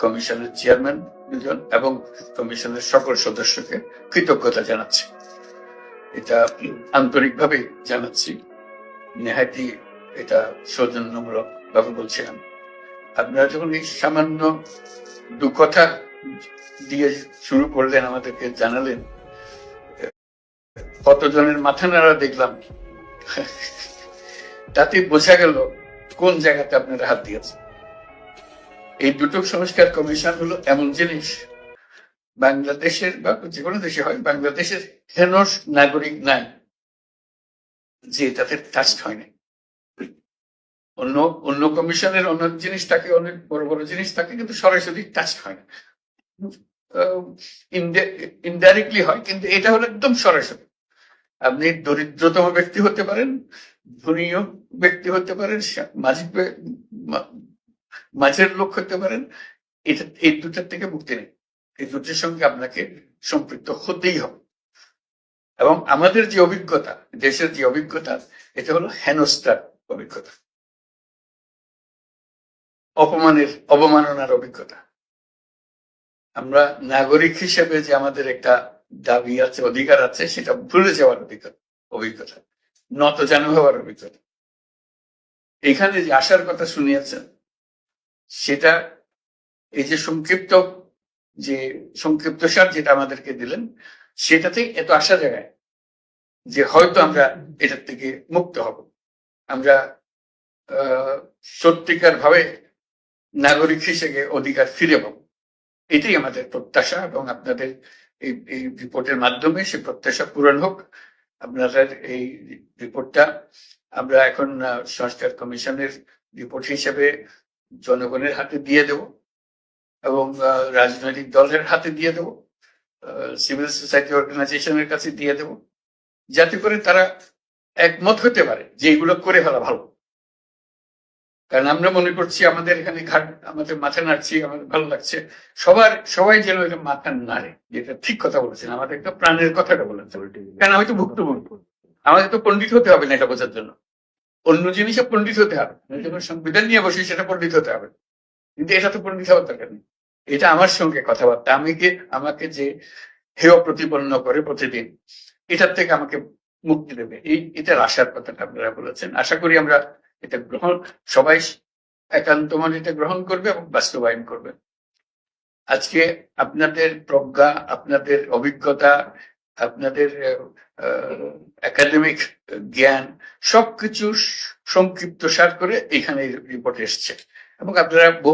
কমিশনের চেয়ারম্যান দুজন এবং কমিশনের সকল সদস্যকে কৃতজ্ঞতা জানাচ্ছি। এটা আন্তরিকভাবে জানাচ্ছি, নেহাতি এটা সৌজন্যমূলক ভাবে বলছিলাম। আপনারা যখন এই সামান্য দু কথা দিয়ে শুরু করলেন, আমাদেরকে জানালেন, কতজনের মাথা নাড়া দেখলাম, তাতে বোঝা গেল কোন জায়গাতে আপনারা হাত দিয়েছেন। এই দুটো সংস্কার কমিশন হলো এমন জিনিস, বাংলাদেশের বা যে কোনো দেশে হয়, বাংলাদেশের হেনস নাগরিক নাই যে তাদের টাচ হয় না। অন্য অন্য কমিশনের অনেক জিনিস থাকে, অনেক বড় বড় জিনিস থাকে, কিন্তু সরাসরি টাচ হয় না, ইনডাইরেক্টলি হয়, কিন্তু এটা হলো একদম সরাসরি। আপনি দরিদ্রতম ব্যক্তি হতে পারেন, ধনীয় ব্যক্তি হতে পারেন, মাঝের লোক হতে পারেন, এটা এই দুটার থেকে মুক্তি নেই। এই দুটির সঙ্গে আপনাকে সম্পৃক্ত হতেই হবে। এবং আমাদের যে অভিজ্ঞতা, দেশের যে অভিজ্ঞতা, এটা হলো হেনস্থার অভিজ্ঞতা, অবমাননার অভিজ্ঞতা। আমরা নাগরিক হিসেবে যে আমাদের একটা দাবি আছে, অধিকার আছে, সেটা ভুলে যাওয়ার অভিজ্ঞতা, নত জানু হওয়ার অভিজ্ঞতা। এখানে যে আসার কথা শুনিয়েছেন, সেটা এই যে সংক্ষিপ্ত সার যেটা আমাদেরকে দিলেন, সেটাতেই এত আশা জায়গায় যে হয়তো আমরা এটার থেকে মুক্ত হব, আমরা সত্যিকার ভাবে নাগরিক হিসেবে অধিকার ফিরে পাবো। এটাই আমাদের প্রত্যাশা, এবং আপনাদের এই রিপোর্টের মাধ্যমে সে প্রত্যাশা পূরণ হোক। আপনাদের এই রিপোর্টটা আমরা এখন সংস্কার কমিশনের রিপোর্ট হিসেবে জনগণের হাতে দিয়ে দেব, এবং রাজনৈতিক দলের হাতে দিয়ে দেব, সিভিল সোসাইটি অর্গানাইজেশনের কাছে দিয়ে দেব, যাতে করে তারা একমত হতে পারে যে এগুলো করে ফেলা ভালো। কারণ আমরা মনে করছি আমাদের এখানে আমাদের মাথা নাড়ছি, আমাদের ভালো লাগছে, সবাই যেন এটা মাথা নাড়ে, যেটা ঠিক কথা বলেছেন, আমাদের একটা প্রাণের কথাটা বলেছেন। কারণ আমি তো ভুক্তভোগী, আমাদের তো পণ্ডিত হতে হবে না এটা বোঝার জন্য, অন্য জিনিসে পণ্ডিত হতে হবে। যখন সংবিধান নিয়ে বসি সেটা পণ্ডিত হতে হবে, কিন্তু এটা তো পণ্ডিত হওয়ার দরকার নেই। এটা আমার সঙ্গে কথাবার্তা, আমাকে যে হেয় প্রতিপন্ন করে প্রতিদিন, এটার থেকে আমাকে মুক্তি দেবে, এটার আশার কথাটা আপনারা বলেছেন। আশা করি আমরা এটা সবাই একান্ত মনে এটা গ্রহণ করবে এবং বাস্তবায়ন করবে। আজকে আপনাদের প্রজ্ঞা, আপনাদের অভিজ্ঞতা, আপনাদের একাডেমিক জ্ঞান সবকিছু সংক্ষিপ্ত সার করে এখানে রিপোর্ট এসছে, এবং আপনারা বহু